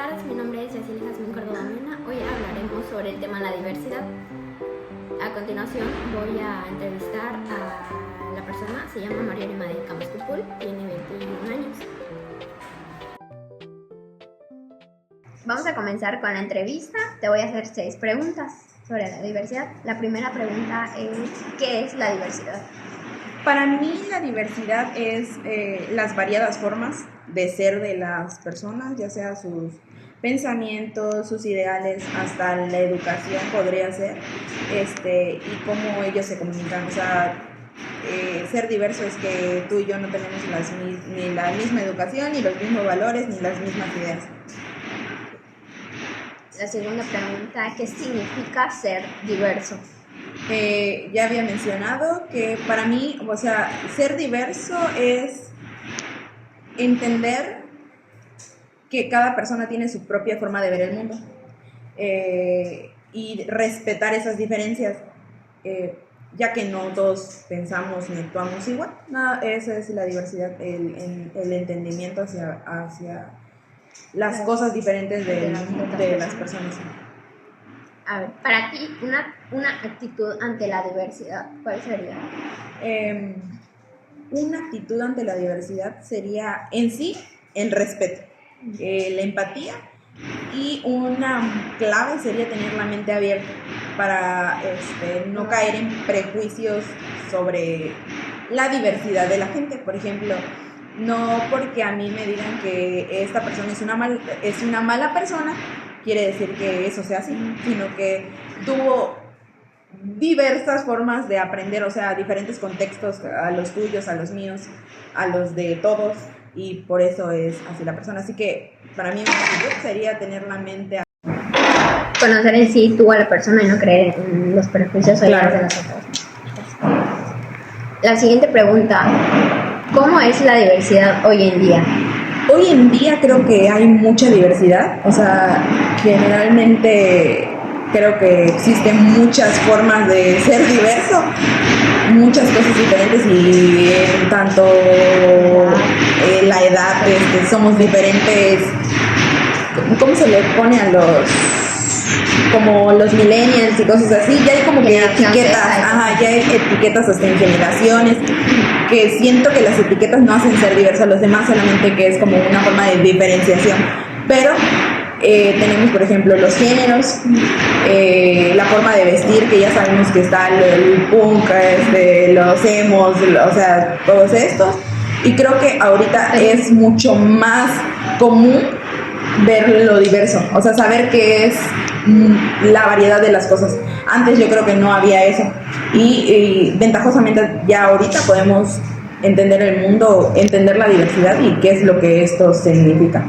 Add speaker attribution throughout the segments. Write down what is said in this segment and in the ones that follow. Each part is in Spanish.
Speaker 1: tardes, mi nombre es Yaceli Jazmín Córdoba Mena. Hoy hablaremos sobre el tema de la diversidad. A continuación voy a entrevistar a la persona, se llama María Arimadía Campos Cupul, tiene 21 años. Vamos a comenzar con la entrevista. Te voy a hacer 6 preguntas sobre la diversidad. La primera pregunta es, ¿qué es la diversidad?
Speaker 2: Para mí la diversidad es las variadas formas de ser de las personas, ya sea sus pensamientos, sus ideales, hasta la educación podría ser, y cómo ellos se comunican. O sea, ser diverso es que tú y yo no tenemos ni la misma educación, ni los mismos valores, ni las mismas ideas.
Speaker 1: La segunda pregunta, ¿qué significa ser diverso?
Speaker 2: Ya había mencionado que para mí, o sea, ser diverso es entender que cada persona tiene su propia forma de ver el mundo, y respetar esas diferencias, ya que no todos pensamos ni actuamos igual. No, esa es la diversidad, el entendimiento hacia las cosas diferentes de las personas.
Speaker 1: A ver, para ti, una actitud ante la diversidad, ¿cuál sería?
Speaker 2: Una actitud ante la diversidad sería, en sí, el respeto, la empatía, y una clave sería tener la mente abierta para no caer en prejuicios sobre la diversidad de la gente. Por ejemplo, no porque a mí me digan que esta persona es una mala persona, quiere decir que eso sea así, sino que tuvo diversas formas de aprender, o sea, diferentes contextos, a los tuyos, a los míos, a los de todos, y por eso es así la persona. Así que para mí una actitud sería tener la mente
Speaker 1: Conocer en sí tú a la persona y no creer en los prejuicios de las otras. La siguiente pregunta, ¿cómo es la diversidad hoy en día?
Speaker 2: Hoy en día creo que hay mucha diversidad, o sea, generalmente creo que existen muchas formas de ser diverso, muchas cosas diferentes, y en tanto la edad, somos diferentes. ¿Cómo se le pone a como los millennials y cosas así? Ya hay como que etiquetas, ya hay etiquetas hasta en generaciones, que siento que las etiquetas no hacen ser diversos a los demás, solamente que es como una forma de diferenciación. Pero tenemos, por ejemplo, los géneros, la forma de vestir, que ya sabemos que está el punk, los emos, o sea, todos estos. Y creo que ahorita es mucho más común ver lo diverso, o sea, saber qué es la variedad de las cosas. Antes yo creo que no había eso, y ventajosamente ya ahorita podemos entender el mundo, entender la diversidad y qué es lo que esto significa.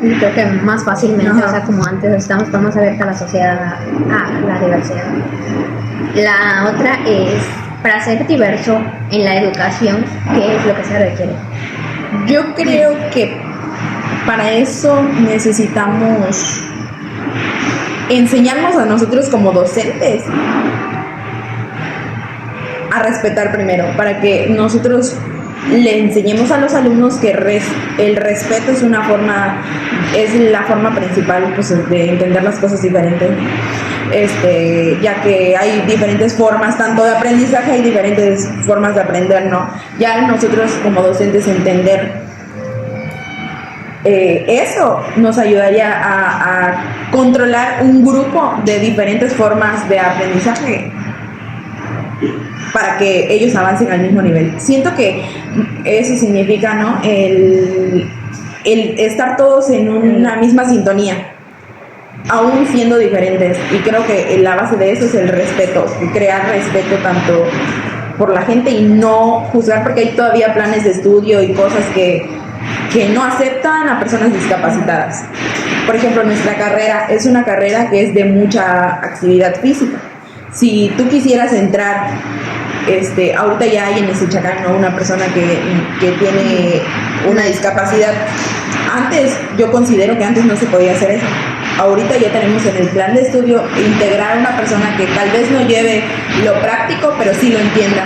Speaker 1: Creo que más fácilmente, o sea, como antes estamos abierta a la sociedad, a la diversidad. La otra es, para ser diverso en la educación, ¿qué es lo que se requiere?
Speaker 2: Yo creo que para eso necesitamos enseñarnos a nosotros como docentes a respetar primero, para que nosotros le enseñemos a los alumnos que el respeto es la forma principal, pues, de entender las cosas diferentes, ya que hay diferentes formas tanto de aprendizaje, hay diferentes formas de aprender, ¿no? Ya nosotros como docentes entender eso nos ayudaría a controlar un grupo de diferentes formas de aprendizaje para que ellos avancen al mismo nivel. Siento que eso significa, ¿no?, el estar todos en una misma sintonía, aún siendo diferentes, y creo que la base de eso es el respeto, crear respeto tanto por la gente y no juzgar, porque hay todavía planes de estudio y cosas que no aceptan a personas discapacitadas. Por ejemplo, nuestra carrera es una carrera que es de mucha actividad física. Si tú quisieras entrar, ahorita ya hay en Ixmiquilpan, ¿no?, una persona que tiene una discapacidad. Antes, yo considero que antes no se podía hacer eso. Ahorita ya tenemos en el plan de estudio integrar a una persona que tal vez no lleve lo práctico, pero sí lo entienda.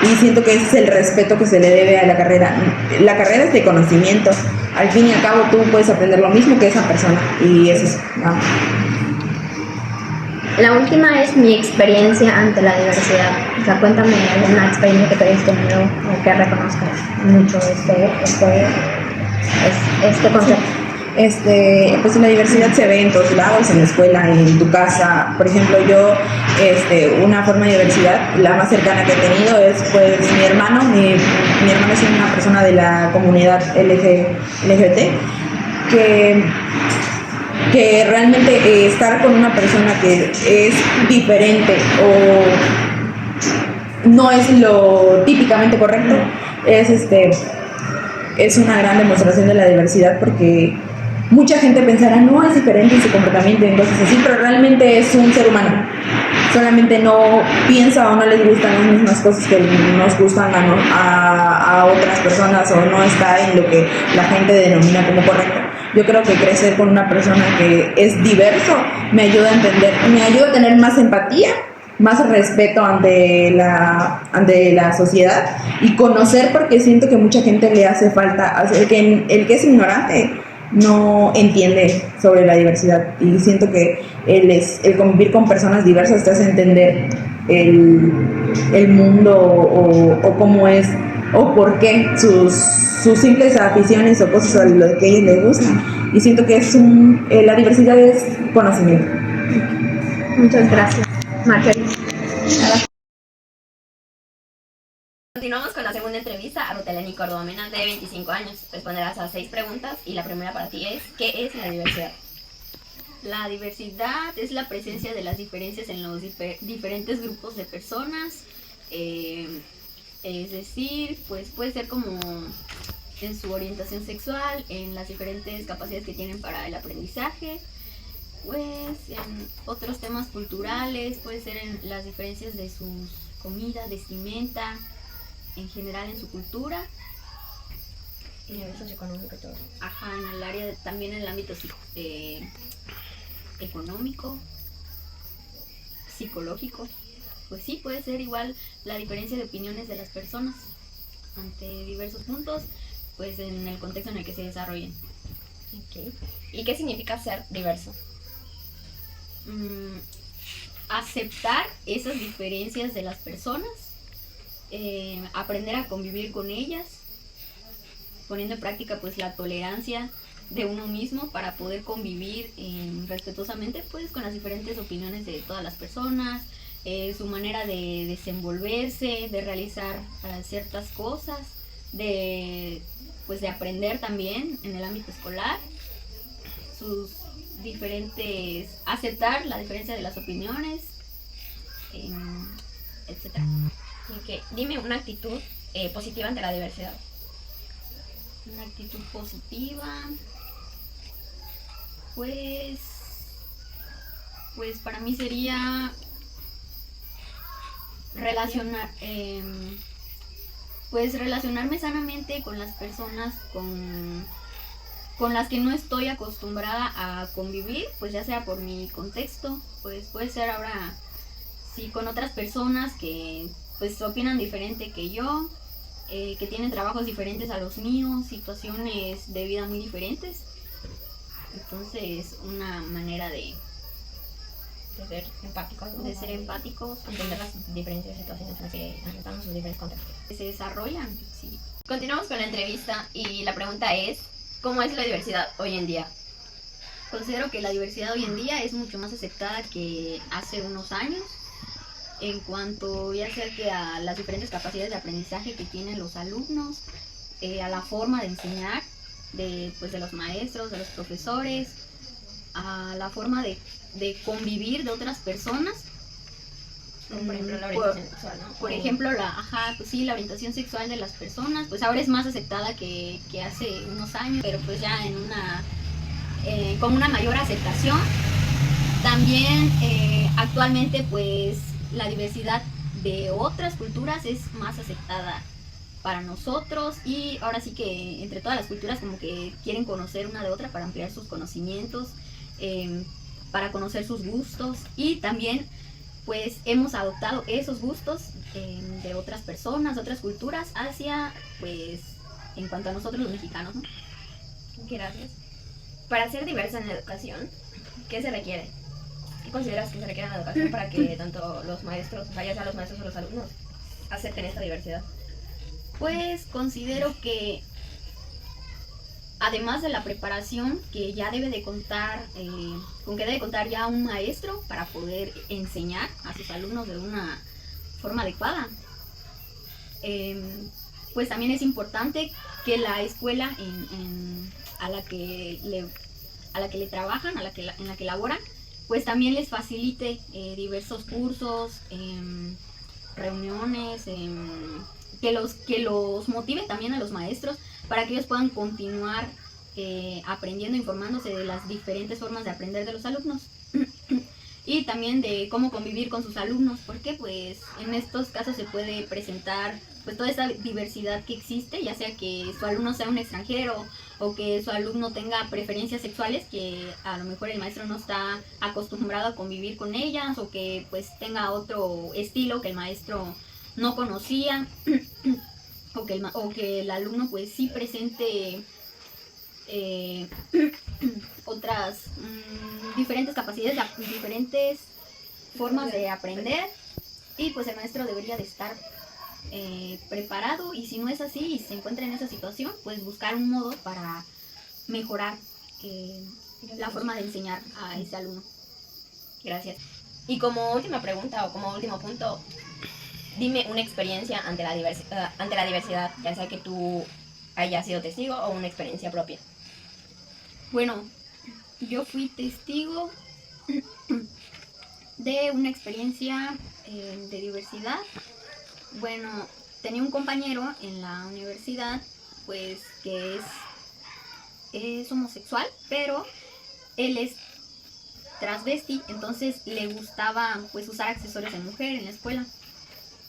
Speaker 2: Y siento que ese es el respeto que se le debe a la carrera. La carrera es de conocimiento. al fin y al cabo tú puedes aprender lo mismo que esa persona y es eso.
Speaker 1: La última es mi experiencia ante la diversidad. O sea, cuéntame alguna experiencia que te hayas tenido o que reconozcas mucho este concepto.
Speaker 2: Pues la diversidad se ve en todos lados, en la escuela, en tu casa. Por ejemplo, yo, una forma de diversidad, la más cercana que he tenido es pues mi hermano. Mi hermano es una persona de la comunidad LGBT que realmente estar con una persona que es diferente o no es lo típicamente correcto es una gran demostración de la diversidad, porque mucha gente pensará, no, es diferente en su comportamiento y en cosas así, pero realmente es un ser humano. Solamente no piensa o no les gustan las mismas cosas que nos gustan a otras personas, o no está en lo que la gente denomina como correcto. Yo creo que crecer con una persona que es diverso me ayuda a entender, me ayuda a tener más empatía, más respeto ante la sociedad y conocer, porque siento que mucha gente le hace falta, el que es ignorante no entiende sobre la diversidad, y siento que el convivir con personas diversas te hace entender el mundo o cómo es o por qué sus simples aficiones o cosas a lo que a ellos les gustan, y siento que la diversidad es conocimiento.
Speaker 1: Muchas gracias, Marjorie.
Speaker 3: Continuamos con la segunda entrevista a Ruteleni Córdoba Mena, de 25 años. Responderás a 6 preguntas y la primera para ti es: ¿qué es la diversidad? La diversidad es la presencia de las diferencias en los diferentes grupos de personas, es decir, pues puede ser como en su orientación sexual, en las diferentes capacidades que tienen para el aprendizaje, pues en otros temas culturales, puede ser en las diferencias de sus comida, vestimenta, en general en su cultura,
Speaker 1: nivel socioeconómico y todo.
Speaker 3: Ajá, en el área también en el ámbito económico, psicológico. Pues sí, puede ser igual la diferencia de opiniones de las personas ante diversos puntos, pues en el contexto en el que se desarrollen.
Speaker 1: Okay. ¿Y qué significa ser diverso?
Speaker 3: Aceptar esas diferencias de las personas, aprender a convivir con ellas, poniendo en práctica pues la tolerancia de uno mismo para poder convivir respetuosamente pues con las diferentes opiniones de todas las personas, su manera de desenvolverse, de realizar ciertas cosas, de aprender también en el ámbito escolar, sus diferentes, aceptar la diferencia de las opiniones, etcétera.
Speaker 1: Okay. Dime una actitud positiva ante la diversidad.
Speaker 3: Una actitud positiva, pues para mí sería relacionarme sanamente con las personas con las que no estoy acostumbrada a convivir, pues ya sea por mi contexto, pues puede ser ahora sí con otras personas que pues opinan diferente que yo, que tienen trabajos diferentes a los míos, situaciones de vida muy diferentes. Entonces, una manera de
Speaker 1: ser empáticos, ¿no?
Speaker 3: De ser empáticos,
Speaker 1: entender las diferentes situaciones en las que enfrentamos sus diferentes contextos.
Speaker 3: que se desarrollan, sí.
Speaker 1: Continuamos con la entrevista y la pregunta es: ¿cómo es la diversidad hoy en día?
Speaker 3: Considero que la diversidad hoy en día es mucho más aceptada que hace unos años, en cuanto ya sea que a las diferentes capacidades de aprendizaje que tienen los alumnos, a la forma de enseñar de los maestros, de los profesores, a la forma de convivir de otras personas.
Speaker 1: Por ejemplo, la orientación sexual, ¿no?
Speaker 3: Por ejemplo, la orientación sexual de las personas, pues ahora es más aceptada que hace unos años, pero pues ya con una mayor aceptación. También actualmente pues la diversidad de otras culturas es más aceptada para nosotros, y ahora sí que entre todas las culturas como que quieren conocer una de otra para ampliar sus conocimientos, para conocer sus gustos, y también pues hemos adoptado esos gustos de otras personas, de otras culturas hacia pues en cuanto a nosotros los mexicanos, ¿no? Gracias. Para ser diversa en la educación, ¿qué se requiere? ¿Qué consideras que se requiere en la educación para que tanto los maestros, ya sea los maestros o los alumnos, acepten esta diversidad? Pues considero que además de la preparación que ya debe de contar, con que debe contar ya un maestro para poder enseñar a sus alumnos de una forma adecuada, pues también es importante que la escuela a la que le trabajan, en la que laboran, pues también les facilite diversos cursos, reuniones, que los motive también a los maestros para que ellos puedan continuar aprendiendo, informándose de las diferentes formas de aprender de los alumnos y también de cómo convivir con sus alumnos, porque pues en estos casos se puede presentar pues toda esa diversidad que existe, ya sea que su alumno sea un extranjero o que su alumno tenga preferencias sexuales que a lo mejor el maestro no está acostumbrado a convivir con ellas, o que pues tenga otro estilo que el maestro no conocía, o que el alumno pues sí presente otras diferentes capacidades, diferentes formas de aprender, y pues el maestro debería de estar preparado, y si no es así y se encuentra en esa situación, pues buscar un modo para mejorar la forma de enseñar a ese alumno.
Speaker 4: Gracias. Y como última pregunta o como último punto, dime una experiencia ante la diversidad, ya sea que tú hayas sido testigo o una experiencia propia.
Speaker 3: Bueno, yo fui testigo de una experiencia de diversidad. Bueno, tenía un compañero en la universidad, pues que es homosexual, pero él es transvesti, entonces le gustaba pues usar accesorios de mujer en la escuela.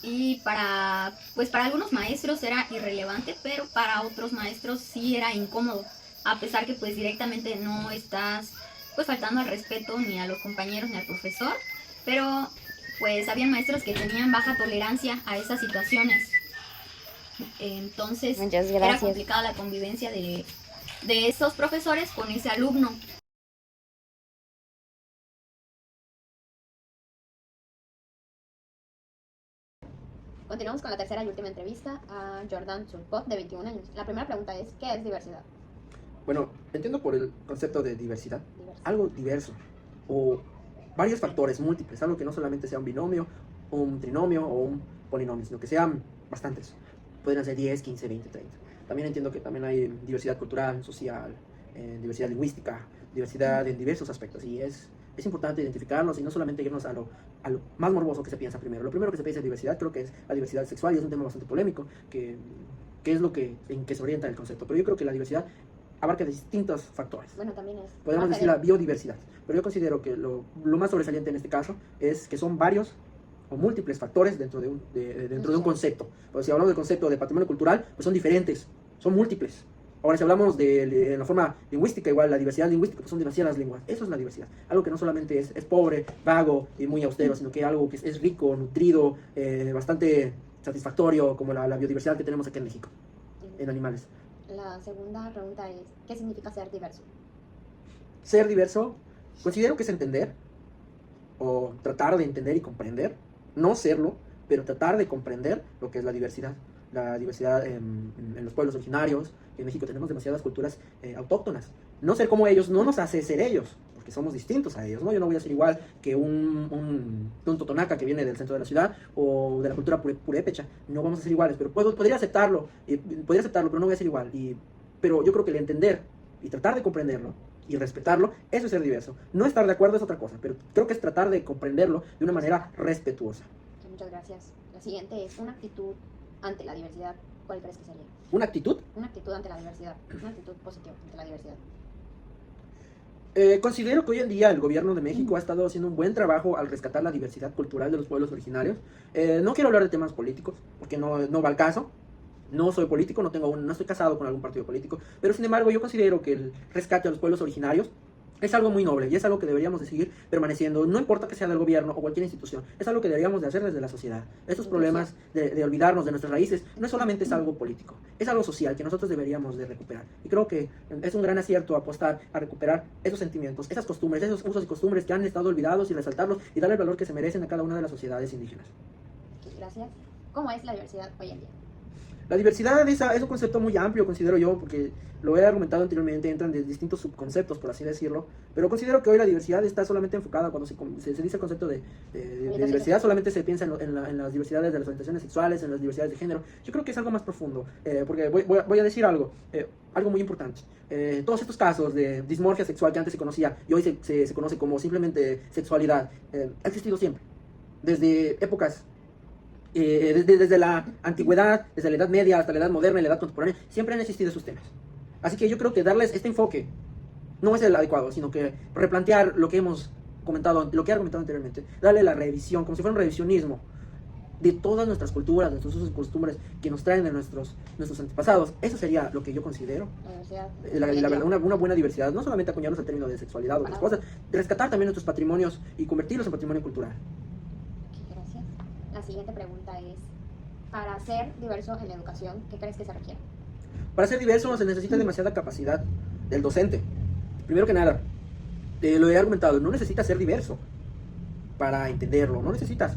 Speaker 3: Y para algunos maestros era irrelevante, pero para otros maestros sí era incómodo, a pesar que pues directamente no estás pues faltando al respeto ni a los compañeros ni al profesor, pero pues había maestros que tenían baja tolerancia a esas situaciones. Entonces era complicada la convivencia de estos profesores con ese alumno.
Speaker 1: Continuamos con la tercera y última entrevista a Jordan Surpot, de 21 años. La primera pregunta es, ¿qué es diversidad?
Speaker 5: Bueno, entiendo por el concepto de diversidad, algo diverso, o varios factores múltiples, algo que no solamente sea un binomio, un trinomio o un polinomio, sino que sean bastantes. Podrían ser 10, 15, 20, 30. También entiendo que también hay diversidad cultural, social, diversidad lingüística, diversidad en diversos aspectos, y es importante identificarlos y no solamente irnos a lo más morboso que se piensa primero. Lo primero que se piensa en diversidad creo que es la diversidad sexual, y es un tema bastante polémico, que es en que se orienta el concepto. Pero yo creo que la diversidad abarca distintos factores.
Speaker 1: Bueno, también es...
Speaker 5: Podríamos decir la biodiversidad, pero yo considero que lo más sobresaliente en este caso es que son varios o múltiples factores dentro de un concepto. Pues si hablamos del concepto de patrimonio cultural, pues son diferentes, son múltiples. Ahora, si hablamos de la forma lingüística, igual la diversidad lingüística, pues son demasiadas lenguas. Eso es la diversidad. Algo que no solamente es pobre, vago y muy austero, sino que algo que es rico, nutrido, bastante satisfactorio, como la biodiversidad que tenemos aquí en México, en animales.
Speaker 1: La segunda pregunta es, ¿qué significa ser diverso?
Speaker 5: Ser diverso, considero que es entender, o tratar de entender y comprender, no serlo, pero tratar de comprender lo que es la diversidad. La diversidad en los pueblos originarios. En México tenemos demasiadas culturas autóctonas. No ser como ellos no nos hace ser ellos, porque somos distintos a ellos, ¿no? Yo no voy a ser igual que un totonaca que viene del centro de la ciudad, o de la cultura purépecha. No vamos a ser iguales, pero podría aceptarlo, pero no voy a ser igual. Pero yo creo que el entender y tratar de comprenderlo y respetarlo, eso es ser diverso. No estar de acuerdo es otra cosa, pero creo que es tratar de comprenderlo de una manera respetuosa.
Speaker 1: Muchas gracias. La siguiente es una actitud ante la diversidad. ¿Cuál crees que sería?
Speaker 5: ¿Una actitud?
Speaker 1: Una actitud ante la diversidad. Una actitud positiva ante la diversidad.
Speaker 5: Considero que hoy en día el gobierno de México ha estado haciendo un buen trabajo al rescatar la diversidad cultural de los pueblos originarios. No quiero hablar de temas políticos, porque no va al caso. No soy político, no estoy casado con algún partido político, pero sin embargo yo considero que el rescate a los pueblos originarios Es algo muy noble y es algo que deberíamos de seguir permaneciendo, no importa que sea del gobierno o cualquier institución, es algo que deberíamos de hacer desde la sociedad. Estos problemas de olvidarnos de nuestras raíces no solamente es algo político, es algo social que nosotros deberíamos de recuperar. Y creo que es un gran acierto apostar a recuperar esos sentimientos, esas costumbres, esos usos y costumbres que han estado olvidados y resaltarlos y darle el valor que se merecen a cada una de las sociedades indígenas.
Speaker 3: Gracias. ¿Cómo es la diversidad hoy en día?
Speaker 5: La diversidad es un concepto muy amplio, considero yo, porque lo he argumentado anteriormente, entran de distintos subconceptos, por así decirlo, pero considero que hoy la diversidad está solamente enfocada, cuando se dice el concepto de diversidad, solamente se piensa en las diversidades de las orientaciones sexuales, en las diversidades de género. Yo creo que es algo más profundo, porque voy a decir algo muy importante. Todos estos casos de dismorfia sexual que antes se conocía y hoy se conoce como simplemente sexualidad, ha existido siempre, desde épocas desde la antigüedad, desde la Edad Media hasta la Edad Moderna y la Edad Contemporánea, siempre han existido esos temas. Así que yo creo que darles este enfoque no es el adecuado, sino que replantear lo que hemos comentado, lo que he argumentado anteriormente, darle la revisión, como si fuera un revisionismo de todas nuestras culturas, nuestros usos y costumbres que nos traen de nuestros antepasados. Eso sería lo que yo considero la verdad, una buena diversidad, no solamente acuñarnos al término de sexualidad o otras cosas, rescatar también nuestros patrimonios y convertirlos en patrimonio cultural.
Speaker 3: Gracias. La siguiente pregunta es, para ser diverso en la educación, ¿qué crees que se requiere?
Speaker 5: Para ser diverso se necesita demasiada capacidad del docente. Primero que nada, lo he argumentado, no necesitas ser diverso para entenderlo, no necesitas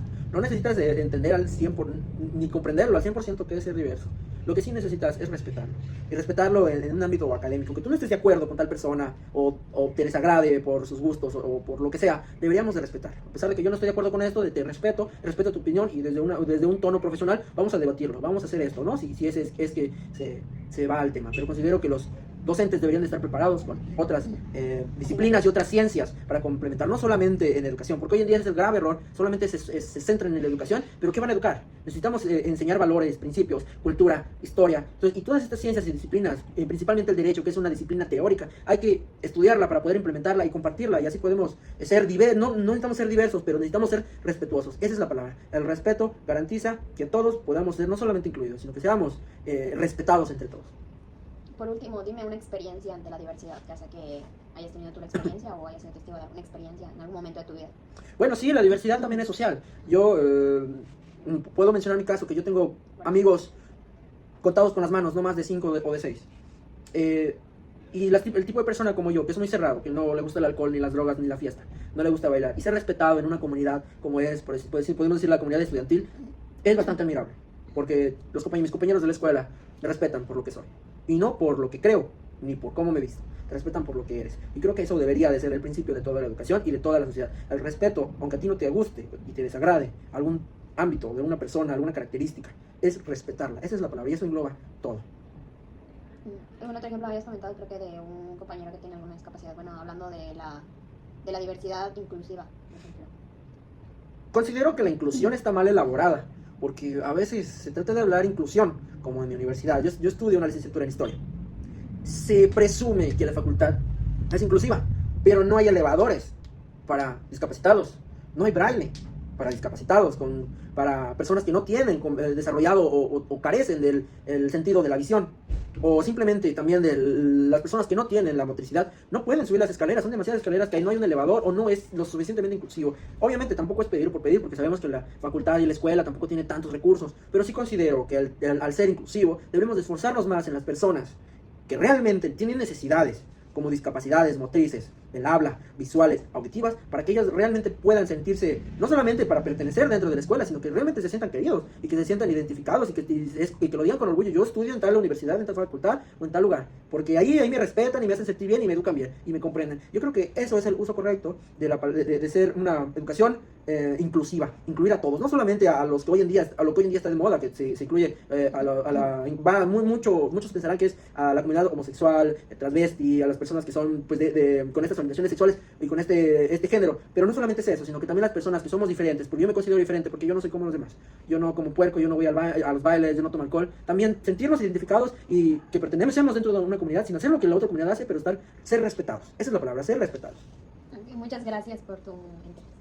Speaker 5: entender al 100%, ni comprenderlo al 100% que es ser diverso. Lo que sí necesitas es respetarlo, y respetarlo en un ámbito académico. Que tú no estés de acuerdo con tal persona, o te desagrade por sus gustos, o por lo que sea, deberíamos de respetar. A pesar de que yo no estoy de acuerdo con esto, te respeto tu opinión, y desde un tono profesional vamos a debatirlo, vamos a hacer esto, ¿no? Si es que se va al tema. Pero considero que los docentes deberían de estar preparados con otras disciplinas y otras ciencias para complementar, no solamente en educación, porque hoy en día es el grave error, solamente se centran en la educación, pero ¿qué van a educar? Necesitamos enseñar valores, principios, cultura, historia, entonces, y todas estas ciencias y disciplinas, principalmente el derecho, que es una disciplina teórica, hay que estudiarla para poder implementarla y compartirla, y así podemos ser diversos. No necesitamos ser diversos, pero necesitamos ser respetuosos. Esa es la palabra. El respeto garantiza que todos podamos ser no solamente incluidos, sino que seamos respetados entre todos.
Speaker 3: Por último, dime una experiencia ante la diversidad, ya sea que hayas tenido tú la experiencia o hayas sido testigo de alguna experiencia en algún momento de tu vida.
Speaker 5: Bueno, sí, la diversidad también es social. Yo puedo mencionar mi caso, que yo tengo amigos contados con las manos, no más de 5 o de 6. Y el tipo de persona como yo, que es muy cerrado, que no le gusta el alcohol, ni las drogas, ni la fiesta, no le gusta bailar, y ser respetado en una comunidad como es, podemos decir la comunidad estudiantil, es bastante admirable. Porque mis compañeros de la escuela me respetan por lo que soy. Y no por lo que creo, ni por cómo me visto. Te respetan por lo que eres. Y creo que eso debería de ser el principio de toda la educación y de toda la sociedad. El respeto, aunque a ti no te guste y te desagrade algún ámbito de una persona, alguna característica, es respetarla. Esa es la palabra y eso engloba todo.
Speaker 3: En otro ejemplo habías comentado, creo que de un compañero que tiene alguna discapacidad. Bueno, hablando de la diversidad inclusiva, por ejemplo.
Speaker 5: Considero que la inclusión está mal elaborada, porque a veces se trata de hablar inclusión, como en mi universidad. Yo estudio una licenciatura en Historia. Se presume que la facultad es inclusiva, pero no hay elevadores para discapacitados, no hay braille para discapacitados, para personas que no tienen desarrollado o carecen del sentido de la visión, o simplemente también de las personas que no tienen la motricidad, no pueden subir las escaleras, son demasiadas escaleras que no hay un elevador o no es lo suficientemente inclusivo. Obviamente tampoco es pedir por pedir, porque sabemos que la facultad y la escuela tampoco tiene tantos recursos, pero sí considero que al ser inclusivo debemos de esforzarnos más en las personas que realmente tienen necesidades, como discapacidades motrices, del habla, visuales, auditivas, para que ellas realmente puedan sentirse, no solamente para pertenecer dentro de la escuela, sino que realmente se sientan queridos y que se sientan identificados y que lo digan con orgullo. Yo estudio en tal universidad, en tal facultad o en tal lugar, porque ahí me respetan y me hacen sentir bien y me educan bien y me comprenden. Yo creo que eso es el uso correcto de ser una educación inclusiva, incluir a todos, no solamente a lo que hoy en día está de moda, que se incluye muchos pensarán que es a la comunidad homosexual, transvesti, a las personas que son pues con estas orientaciones sexuales y con este género, pero no solamente es eso, sino que también las personas que somos diferentes, porque yo me considero diferente, porque yo no soy como los demás, yo no como puerco, yo no voy a los bailes, yo no tomo alcohol, también sentirnos identificados y que pertenecemos dentro de una comunidad sin hacer lo que la otra comunidad hace, pero ser respetados. Esa es la palabra, ser respetados.
Speaker 3: Muchas gracias por tu intervención.